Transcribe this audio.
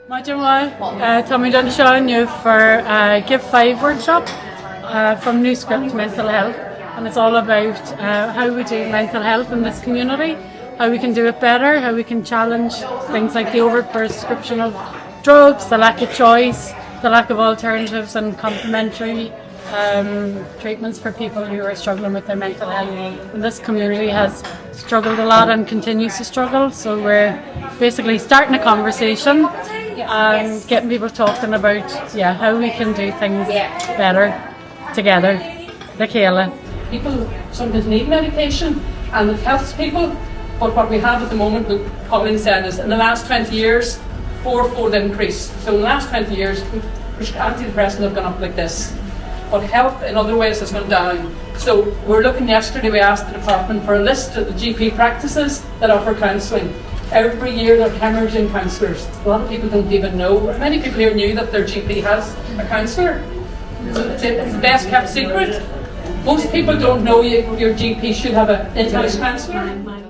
Majumwa, Tommy Dunshaw, new for Give 5 workshop from New Script Mental Health, and it's all about how we do mental health in this community, how we can do it better, how we can challenge things like the overprescription of drugs, the lack of choice, the lack of alternatives and complementary treatments for people who are struggling with their mental health. And this community has struggled a lot and continues to struggle, so we're basically starting a conversation and getting people talking about how we can do things better together. Michaela. People sometimes need medication and it helps people, but what we have at the moment, what Colleen said, is in the last 20 years, fourfold increase. So in the last 20 years, antidepressants have gone up like this, but help in other ways has gone down. So we're looking yesterday, we asked the department for a list of the GP practices that offer counselling. Every year they're hemorrhaging counsellors. A lot of people don't even know. Many people here knew that their GP has a counsellor. So it's the best kept secret. Most people don't know your GP should have an in-house counsellor.